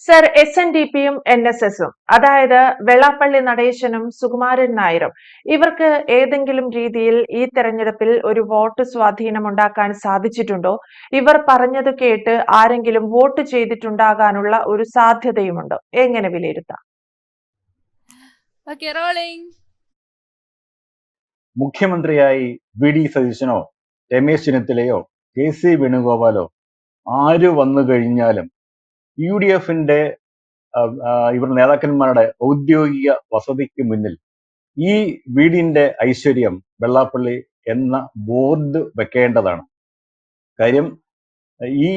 Sir, SNDPയും NSSും, അതായത് വെള്ളാപ്പള്ളി നടേശനും സുകുമാരൻ നായരും, ഇവർക്ക് ഏതെങ്കിലും രീതിയിൽ ഈ തെരഞ്ഞെടുപ്പിൽ ഒരു വോട്ട് സ്വാധീനമുണ്ടാക്കാൻ സാധിച്ചിട്ടുണ്ടോ? ഇവർ പറഞ്ഞത് കേട്ട് ആരെങ്കിലും വോട്ട് ചെയ്തിട്ടുണ്ടാകാനുള്ള ഒരു സാധ്യതയുമുണ്ടോ? എങ്ങനെ വിലയിരുത്താം? മുഖ്യമന്ത്രിയായി VD സതീശനോ രമേശ് ചെന്നിത്തലയോ KC വേണുഗോപാലോ ആര് വന്നു കഴിഞ്ഞാലും UDFന്റെ ഇവരുടെ നേതാക്കന്മാരുടെ ഔദ്യോഗിക വസതിക്ക് മുന്നിൽ ഈ വീടിന്റെ ഐശ്വര്യം വെള്ളാപ്പള്ളി എന്ന ബോർഡ് വെക്കേണ്ടതാണ്. കാര്യം ഈ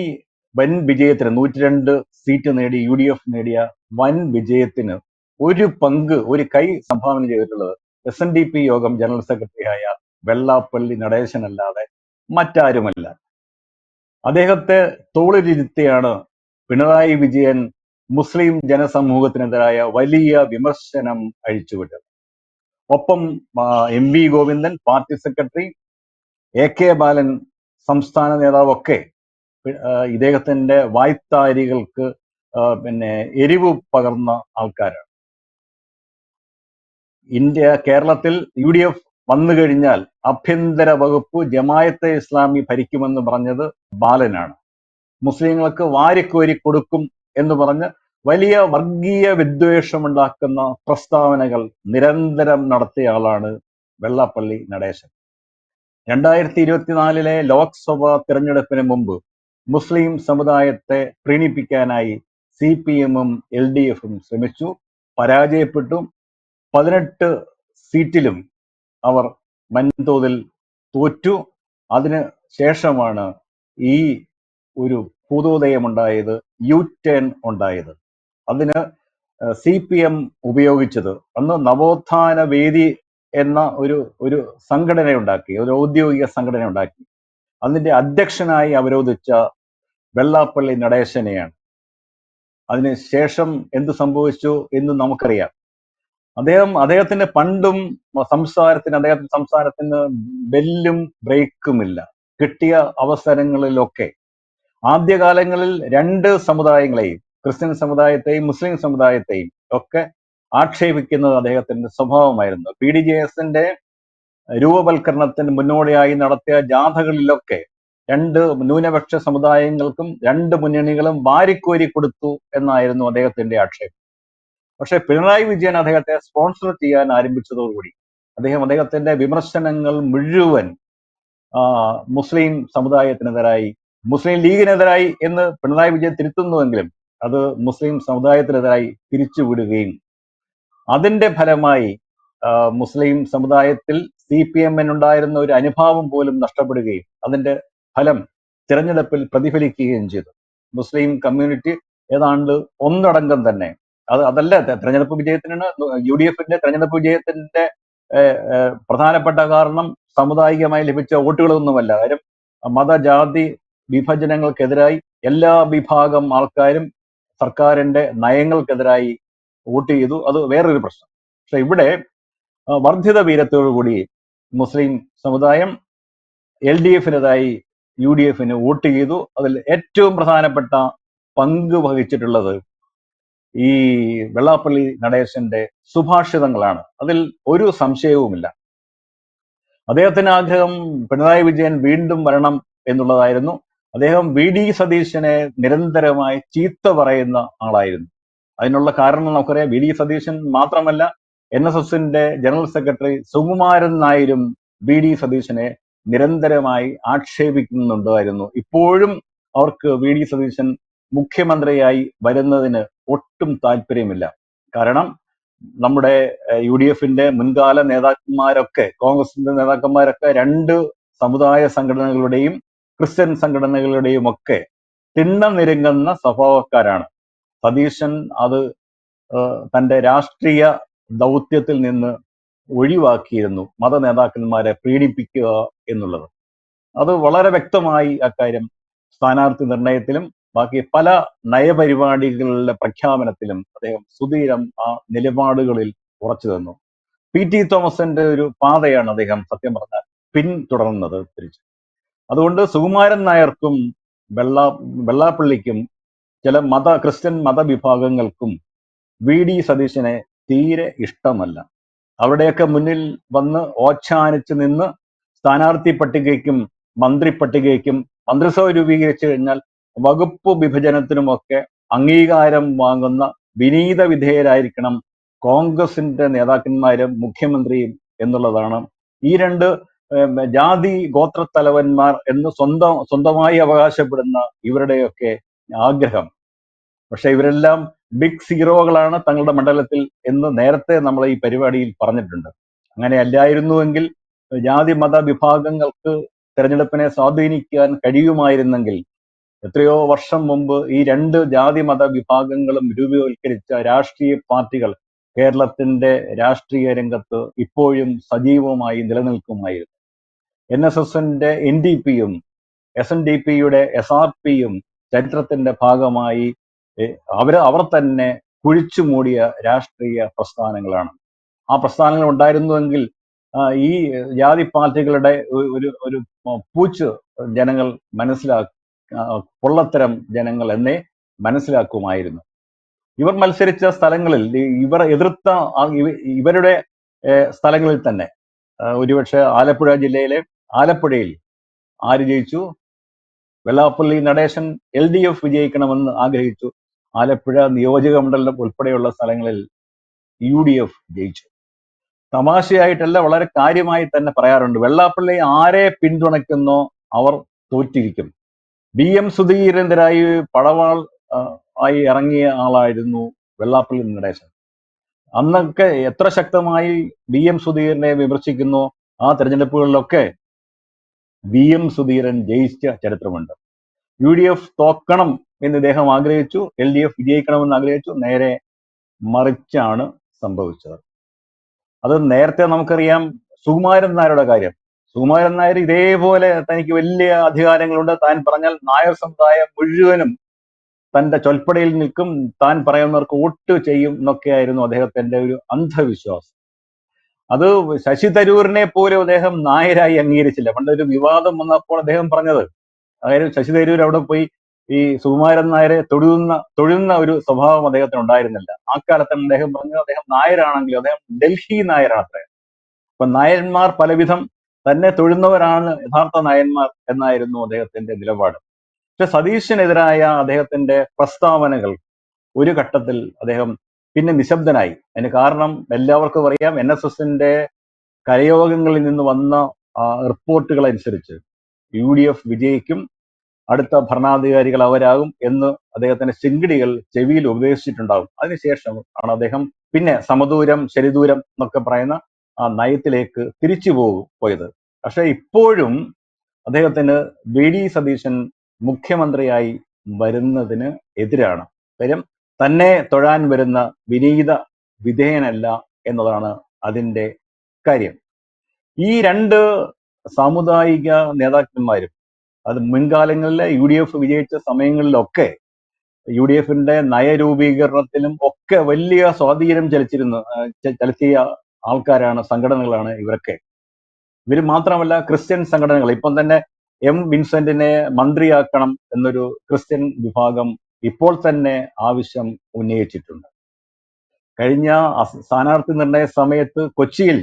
വൻ വിജയത്തിന് 102 സീറ്റ് നേടി UDF നേടിയ വൻ വിജയത്തിന് ഒരു കൈ സംഭാവന ചെയ്തിട്ടുള്ളത് SNDP യോഗം ജനറൽ സെക്രട്ടറിയായ വെള്ളാപ്പള്ളി നടേശനല്ലാതെ മറ്റാരുമല്ല. അദ്ദേഹത്തെ തോളിലിരുത്തിയാണ് പിണറായി വിജയൻ മുസ്ലിം ജനസമൂഹത്തിനെതിരായ വലിയ വിമർശനം അഴിച്ചുവിട്ടത്. ഒപ്പം MV Govindan party secretary, AK ബാലൻ സംസ്ഥാന നേതാവൊക്കെ ഇദ്ദേഹത്തിന്റെ വായ്ത്താരികൾക്ക് എരിവ് പകർന്ന ആൾക്കാരാണ്. കേരളത്തിൽ UDF വന്നു കഴിഞ്ഞാൽ ആഭ്യന്തര വകുപ്പ് ജമായത്തെ ഇസ്ലാമി ഭരിക്കുമെന്ന് പറഞ്ഞത് ബാലനാണ്. മുസ്ലിങ്ങൾക്ക് വാരിക്കോരി കൊടുക്കും എന്ന് പറഞ്ഞ് വലിയ വർഗീയ വിദ്വേഷമുണ്ടാക്കുന്ന പ്രസ്താവനകൾ നിരന്തരം നടത്തിയ ആളാണ് വെള്ളാപ്പള്ളി നടേശൻ. 2024 ലോക്സഭാ തിരഞ്ഞെടുപ്പിന് മുമ്പ് മുസ്ലിം സമുദായത്തെ പ്രീണിപ്പിക്കാനായി CPMും LDFും ശ്രമിച്ചു, പരാജയപ്പെട്ടു. 18 സീറ്റിലും അവർ വൻതോതിൽ തോറ്റു. അതിന് ശേഷമാണ് ഈ ഒരു ഭൂതോദയമുണ്ടായത്, U-ടേൺ ഉണ്ടായത്. അതിന് CPM ഉപയോഗിച്ചത് അന്ന് നവോത്ഥാന വേദി എന്ന ഒരു സംഘടന ഉണ്ടാക്കി, ഒരു ഔദ്യോഗിക സംഘടന ഉണ്ടാക്കി. അതിന്റെ അധ്യക്ഷനായി അവരോധിച്ച വെള്ളാപ്പള്ളി നടേശനെയാണ്. അതിനുശേഷം എന്ത് സംഭവിച്ചു എന്ന് നമുക്കറിയാം. അദ്ദേഹത്തിന്റെ പണ്ടും അദ്ദേഹത്തിന്റെ സംസാരത്തിന് ബെല്ലും ബ്രേക്കുമില്ല. കിട്ടിയ അവസരങ്ങളിലൊക്കെ ആദ്യകാലങ്ങളിൽ രണ്ട് സമുദായങ്ങളെയും, ക്രിസ്ത്യൻ സമുദായത്തെയും മുസ്ലിം സമുദായത്തെയും ഒക്കെ ആക്ഷേപിക്കുന്നത് അദ്ദേഹത്തിന്റെ സ്വഭാവമായിരുന്നു. PDJSന്റെ രൂപവൽക്കരണത്തിന് മുന്നോടിയായി നടത്തിയ ജാഥകളിലൊക്കെ രണ്ട് ന്യൂനപക്ഷ സമുദായങ്ങൾക്കും രണ്ട് മുന്നണികളും വാരിക്കോരി കൊടുത്തു എന്നായിരുന്നു അദ്ദേഹത്തിന്റെ ആക്ഷേപം. പക്ഷെ പിണറായി വിജയൻ അദ്ദേഹത്തെ സ്പോൺസർ ചെയ്യാൻ ആരംഭിച്ചതോടുകൂടി അദ്ദേഹത്തിന്റെ വിമർശനങ്ങൾ മുഴുവൻ മുസ്ലിം സമുദായത്തിനെതിരായി, മുസ്ലിം ലീഗിനെതിരായി എന്ന് പിണറായി വിജയൻ തിരുത്തുന്നുവെങ്കിലും അത് മുസ്ലിം സമുദായത്തിനെതിരായി തിരിച്ചുവിടുകയും അതിന്റെ ഫലമായി മുസ്ലിം സമുദായത്തിൽ CPMനുണ്ടായിരുന്ന ഒരു അനുഭാവം പോലും നഷ്ടപ്പെടുകയും അതിന്റെ ഫലം തിരഞ്ഞെടുപ്പിൽ പ്രതിഫലിക്കുകയും ചെയ്തു. മുസ്ലിം കമ്മ്യൂണിറ്റി ഏതാണ്ട് ഒന്നടങ്കം തന്നെ അതല്ല തെരഞ്ഞെടുപ്പ് വിജയത്തിനാണ് UDFന്റെ തെരഞ്ഞെടുപ്പ് വിജയത്തിന്റെ പ്രധാനപ്പെട്ട കാരണം സാമുദായികമായി ലഭിച്ച വോട്ടുകളൊന്നുമല്ല. കാര്യം മതജാതി വിഭജനങ്ങൾക്കെതിരായി എല്ലാ വിഭാഗം ആൾക്കാരും സർക്കാരിന്റെ നയങ്ങൾക്കെതിരായി വോട്ട് ചെയ്തു. അത് വേറൊരു പ്രശ്നം. പക്ഷെ ഇവിടെ വർദ്ധിത വീര്യത്തോടുകൂടി മുസ്ലിം സമുദായം LDFനെതിരായി UDFന് വോട്ട് ചെയ്തു. അതിൽ ഏറ്റവും പ്രധാനപ്പെട്ട പങ്ക് വഹിച്ചിട്ടുള്ളത് ഈ വെള്ളാപ്പള്ളി നടേശന്റെ സുഭാഷിതങ്ങളാണ്. അതിൽ ഒരു സംശയവുമില്ല. അദ്ദേഹത്തിന് ആഗ്രഹം പിണറായി വിജയൻ വീണ്ടും വരണം എന്നുള്ളതായിരുന്നു. അദ്ദേഹം VD സതീശനെ നിരന്തരമായി ചീത്ത പറയുന്ന ആളായിരുന്നു. അതിനുള്ള കാരണം നമുക്കറിയാം. VD സതീശൻ മാത്രമല്ല, NSSന്റെ ജനറൽ സെക്രട്ടറി സുകുമാരൻ നായരും VD സതീശനെ നിരന്തരമായി ആക്ഷേപിക്കുന്നുണ്ടായിരുന്നു. ഇപ്പോഴും അവർക്ക് VD സതീശൻ മുഖ്യമന്ത്രിയായി വരുന്നതിന് ഒട്ടും താല്പര്യമില്ല. കാരണം നമ്മുടെ UDFന്റെ മുൻകാല നേതാക്കന്മാരൊക്കെ, കോൺഗ്രസിന്റെ നേതാക്കന്മാരൊക്കെ രണ്ട് സമുദായ സംഘടനകളുടെയും ക്രിസ്ത്യൻ സംഘടനകളുടെയും ഒക്കെ തിണ്ണം നിരങ്ങുന്ന സ്വഭാവക്കാരാണ്. സതീശൻ അത് തന്റെ രാഷ്ട്രീയ ദൗത്യത്തിൽ നിന്ന് ഒഴിവാക്കിയിരുന്നു, മത നേതാക്കന്മാരെ പീഡിപ്പിക്കുക എന്നുള്ളത്. അത് വളരെ വ്യക്തമായി അക്കാര്യം സ്ഥാനാർത്ഥി നിർണയത്തിലും ബാക്കി പല നയപരിപാടികളുടെ പ്രഖ്യാപനത്തിലും അദ്ദേഹം സുധീരം ആ നിലപാടുകളിൽ ഉറച്ചു നിന്നു. PT തോമസിന്റെ ഒരു പാതയാണ് അദ്ദേഹം സത്യം പറഞ്ഞാൽ പിന്തുടർന്നത് തിരിച്ചു. അതുകൊണ്ട് സുകുമാരൻ നായർക്കും വെള്ളാപ്പള്ളിക്കും ചില ക്രിസ്ത്യൻ മതവിഭാഗങ്ങൾക്കും VD സതീശനെ തീരെ ഇഷ്ടമല്ല. അവിടെയൊക്കെ മുന്നിൽ വന്ന് ഓച്ഛാനിച്ച് നിന്ന് സ്ഥാനാർത്ഥി പട്ടികയ്ക്കും മന്ത്രി പട്ടികയ്ക്കും മന്ത്രിസഭ രൂപീകരിച്ചു കഴിഞ്ഞാൽ വകുപ്പ് വിഭജനത്തിനുമൊക്കെ അംഗീകാരം വാങ്ങുന്ന വിനീത വിധേയരായിരിക്കണം കോൺഗ്രസിന്റെ നേതാക്കന്മാരും മുഖ്യമന്ത്രിയും എന്നുള്ളതാണ് ഈ രണ്ട് ജാതി ഗോത്രത്തലവന്മാർ എന്ന് സ്വന്തമായി അവകാശപ്പെടുന്ന ഇവരുടെയൊക്കെ ആഗ്രഹം. പക്ഷെ ഇവരെല്ലാം ബിഗ് സീറോകളാണ് തങ്ങളുടെ മണ്ഡലത്തിൽ എന്ന് നേരത്തെ നമ്മൾ ഈ പരിപാടിയിൽ പറഞ്ഞിട്ടുണ്ട്. അങ്ങനെ അല്ലായിരുന്നുവെങ്കിൽ ജാതി മത വിഭാഗങ്ങൾക്ക് തെരഞ്ഞെടുപ്പിനെ സ്വാധീനിക്കാൻ കഴിയുമായിരുന്നെങ്കിൽ എത്രയോ വർഷം മുമ്പ് ഈ രണ്ട് ജാതി മത വിഭാഗങ്ങളും രൂപവൽക്കരിച്ച രാഷ്ട്രീയ പാർട്ടികൾ കേരളത്തിന്റെ രാഷ്ട്രീയ രംഗത്ത് ഇപ്പോഴും സജീവമായി നിലനിൽക്കുമായിരുന്നു. NSSന്റെ NDPയും SNDPയുടെ SRPയും ചരിത്രത്തിന്റെ ഭാഗമായി അവർ തന്നെ കുഴിച്ചു മൂടിയ രാഷ്ട്രീയ പ്രസ്ഥാനങ്ങളാണ്. ആ പ്രസ്ഥാനങ്ങൾ ഉണ്ടായിരുന്നുവെങ്കിൽ ഈ ജാതി പാർട്ടികളുടെ ഒരു പൂച്ച് ജനങ്ങൾ പൊള്ളത്തരം ജനങ്ങൾ എന്നേ മനസ്സിലാക്കുമായിരുന്നു. ഇവർ മത്സരിച്ച സ്ഥലങ്ങളിൽ ഇവർ എതിർത്ത ഇവരുടെ സ്ഥലങ്ങളിൽ തന്നെ ഒരുപക്ഷെ ആലപ്പുഴ ജില്ലയിലെ ആലപ്പുഴയിൽ ആര് ജയിച്ചു? വെള്ളാപ്പള്ളി നടേശൻ LDF വിജയിക്കണമെന്ന് ആഗ്രഹിച്ചു. ആലപ്പുഴ നിയോജക മണ്ഡലം ഉൾപ്പെടെയുള്ള സ്ഥലങ്ങളിൽ UDF ജയിച്ചു. തമാശയായിട്ടല്ല, വളരെ കാര്യമായി തന്നെ പറയാറുണ്ട്. വെള്ളാപ്പള്ളി ആരെ പിന്തുണയ്ക്കുന്നോ അവർ തോറ്റിരിക്കും. BM സുധീരനെതിരായി പടവാൾ ആയി ഇറങ്ങിയ ആളായിരുന്നു വെള്ളാപ്പള്ളി നടേശൻ. അന്നൊക്കെ എത്ര ശക്തമായി BM സുധീരനെ വിമർശിക്കുന്നു ആ തെരഞ്ഞെടുപ്പുകളിലൊക്കെ BM സുധീരൻ ജയിച്ച ചരിത്രമുണ്ട്. UDF തോക്കണം എന്ന് ഇദ്ദേഹം ആഗ്രഹിച്ചു, LDF വിജയിക്കണമെന്ന് ആഗ്രഹിച്ചു. നേരെ മറിച്ചാണ് സംഭവിച്ചത്. അത് നേരത്തെ നമുക്കറിയാം. സുകുമാരൻ നായരുടെ കാര്യം. സുകുമാരൻ നായർ ഇതേപോലെ തനിക്ക് വലിയ അധികാരങ്ങളുണ്ട്, താൻ പറഞ്ഞാൽ നായർ സമുദായം മുഴുവനും തന്റെ ചൊൽപ്പടയിൽ നിൽക്കും, താൻ പറയുന്നവർക്ക് വോട്ട് ചെയ്യും എന്നൊക്കെയായിരുന്നു അദ്ദേഹത്തിന്റെ ഒരു അന്ധവിശ്വാസം. അത് ശശി തരൂരിനെ പോലും അദ്ദേഹം നായരായി അംഗീകരിച്ചില്ല. പണ്ടൊരു വിവാദം വന്നപ്പോൾ അദ്ദേഹം പറഞ്ഞത്, അതായത് ശശി തരൂർ അവിടെ പോയി ഈ സുകുമാരൻ നായരെ തൊഴുന്ന ഒരു സ്വഭാവം അദ്ദേഹത്തിന് ഉണ്ടായിരുന്നില്ല. ആ കാലത്താണ് അദ്ദേഹം പറഞ്ഞത് അദ്ദേഹം നായരാണെങ്കിലും അദ്ദേഹം ഡൽഹി നായരാണ് അത്ര. അപ്പൊ നായന്മാർ പലവിധം തന്നെ തൊഴുന്നവരാണ് യഥാർത്ഥ നായന്മാർ എന്നായിരുന്നു അദ്ദേഹത്തിന്റെ നിലപാട്. പക്ഷെ സതീശനെതിരായ അദ്ദേഹത്തിന്റെ പ്രസ്താവനകൾ ഒരു ഘട്ടത്തിൽ അദ്ദേഹം പിന്നെ നിശബ്ദനായി. അതിന് കാരണം എല്ലാവർക്കും അറിയാം. NSSന്റെ കരയോഗങ്ങളിൽ നിന്ന് വന്ന റിപ്പോർട്ടുകൾ അനുസരിച്ച് UDF വിജയിക്കും, അടുത്ത ഭരണാധികാരികൾ അവരാകും എന്ന് അദ്ദേഹത്തിന്റെ ശിങ്കിടികൾ ചെവിയിൽ ഉപദേശിച്ചിട്ടുണ്ടാകും. അതിനുശേഷം ആണ് അദ്ദേഹം പിന്നെ സമദൂരം ശരിദൂരം എന്നൊക്കെ പറയുന്ന ആ നയത്തിലേക്ക് തിരിച്ചു പോയത്. പക്ഷെ ഇപ്പോഴും അദ്ദേഹത്തിന് VD സതീശൻ മുഖ്യമന്ത്രിയായി വരുന്നതിന് എതിരാണ്. കാര്യം തന്നെ തൊഴാൻ വരുന്ന വിനീത വിധേയനല്ല എന്നതാണ് അതിൻ്റെ കാര്യം. ഈ രണ്ട് സാമുദായിക നേതാക്കന്മാരും അത് മുൻകാലങ്ങളിലെ UDF വിജയിച്ച സമയങ്ങളിലൊക്കെ UDFന്റെ നയരൂപീകരണത്തിലും ഒക്കെ വലിയ സ്വാധീനം ചെലുത്തിയ ആൾക്കാരാണ്, സംഘടനകളാണ് ഇവരൊക്കെ. ഇവർ മാത്രമല്ല, ക്രിസ്ത്യൻ സംഘടനകൾ ഇപ്പം തന്നെ വിൻസെന്റിനെ മന്ത്രിയാക്കണം എന്നൊരു ക്രിസ്ത്യൻ വിഭാഗം ഇപ്പോൾ തന്നെ ആവശ്യം ഉന്നയിച്ചിട്ടുണ്ട്. കഴിഞ്ഞ സ്ഥാനാർത്ഥി നിർണയ സമയത്ത് കൊച്ചിയിൽ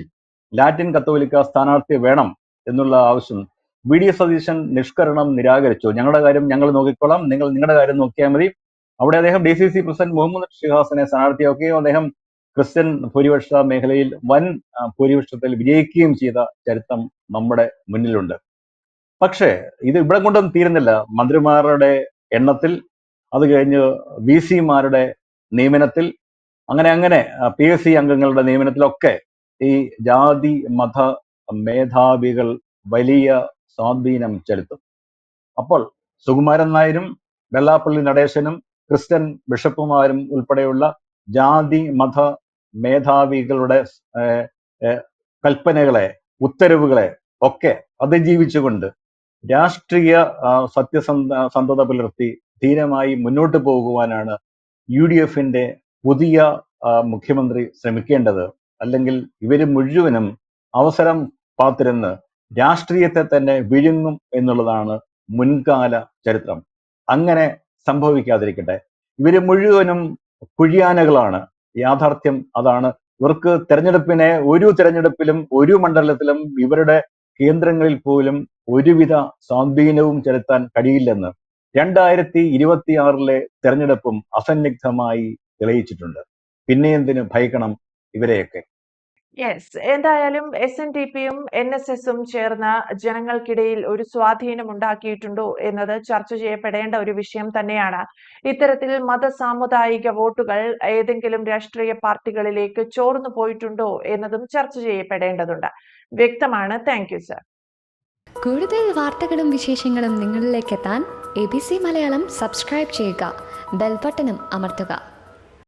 ലാറ്റിൻ കത്തോലിക്ക സ്ഥാനാർത്ഥി വേണം എന്നുള്ള ആവശ്യം VD സതീശൻ നിഷ്കരണം നിരാകരിച്ചു. ഞങ്ങളുടെ കാര്യം ഞങ്ങൾ നോക്കിക്കോളാം, നിങ്ങൾ നിങ്ങളുടെ കാര്യം നോക്കിയാൽ മതി. അവിടെ അദ്ദേഹം DCC പ്രസിഡന്റ് മുഹമ്മദ് ഷിഹാസിനെ സ്ഥാനാർത്ഥിയാക്കുകയും അദ്ദേഹം ക്രിസ്ത്യൻ ഭൂരിപക്ഷ മേഖലയിൽ വൻ ഭൂരിപക്ഷത്തിൽ വിജയിക്കുകയും ചെയ്ത ചരിത്രം നമ്മുടെ മുന്നിലുണ്ട്. പക്ഷേ ഇത് ഇവിടെ കൊണ്ടൊന്നും തീരുന്നില്ല. മന്ത്രിമാരുടെ എണ്ണത്തിൽ, അത് കഴിഞ്ഞ് VCമാരുടെ നിയമനത്തിൽ, അങ്ങനെ PSC അംഗങ്ങളുടെ നിയമനത്തിലൊക്കെ ഈ ജാതി മത മേധാവികൾ വലിയ സ്വാധീനം ചെലുത്തും. അപ്പോൾ സുകുമാരൻ നായരും വെള്ളാപ്പള്ളി നടേശനും ക്രിസ്ത്യൻ ബിഷപ്പുമാരും ഉൾപ്പെടെയുള്ള ജാതി മത മേധാവികളുടെ കൽപ്പനകളെ, ഉത്തരവുകളെ ഒക്കെ അതിജീവിച്ചുകൊണ്ട് രാഷ്ട്രീയ സത്യസന്ധത പുലർത്തി ധീരമായി മുന്നോട്ട് പോകുവാനാണ് UDFന്റെ പുതിയ മുഖ്യമന്ത്രി ശ്രമിക്കേണ്ടത്. അല്ലെങ്കിൽ ഇവര് മുഴുവനും അവസരം പാത്തിരുന്ന് രാഷ്ട്രീയത്തെ തന്നെ വിഴുങ്ങും എന്നുള്ളതാണ് മുൻകാല ചരിത്രം. അങ്ങനെ സംഭവിക്കാതിരിക്കട്ടെ. ഇവര് മുഴുവനും കുഴിയാനകളാണ്. യാഥാർത്ഥ്യം അതാണ്. ഇവർക്ക് ഒരു തെരഞ്ഞെടുപ്പിലും ഒരു മണ്ഡലത്തിലും ഇവരുടെ കേന്ദ്രങ്ങളിൽ പോലും ഒരുവിധ സ്വാധീനവും ചെലുത്താൻ കഴിയില്ലെന്ന് 2026 തെരഞ്ഞെടുപ്പും അസന്നിഗ്ധമായി തെളിയിച്ചിട്ടുണ്ട്. പിന്നെ എന്തിനു ഭയക്കണം ഇവരെയൊക്കെ? യെസ്, എന്തായാലും SNDPയും NSSും ചേർന്ന് ജനങ്ങൾക്കിടയിൽ ഒരു സ്വാധീനം ഉണ്ടാക്കിയിട്ടുണ്ടോ എന്നത് ചർച്ച ചെയ്യപ്പെടേണ്ട ഒരു വിഷയം തന്നെയാണ്. ഇത്തരത്തിൽ മതസാമുദായിക വോട്ടുകൾ ഏതെങ്കിലും രാഷ്ട്രീയ പാർട്ടികളിലേക്ക് ചോർന്നു പോയിട്ടുണ്ടോ എന്നതും ചർച്ച ചെയ്യപ്പെടേണ്ടതുണ്ട്. വ്യക്തമാണ്. Thank you sir. കൂടുതൽ വാർത്തകളും വിശേഷങ്ങളും നിങ്ങളിലേക്ക് എത്താൻ ABC മലയാളം സബ്സ്ക്രൈബ് ചെയ്യുക, ബെൽബട്ടനും അമർത്തുക.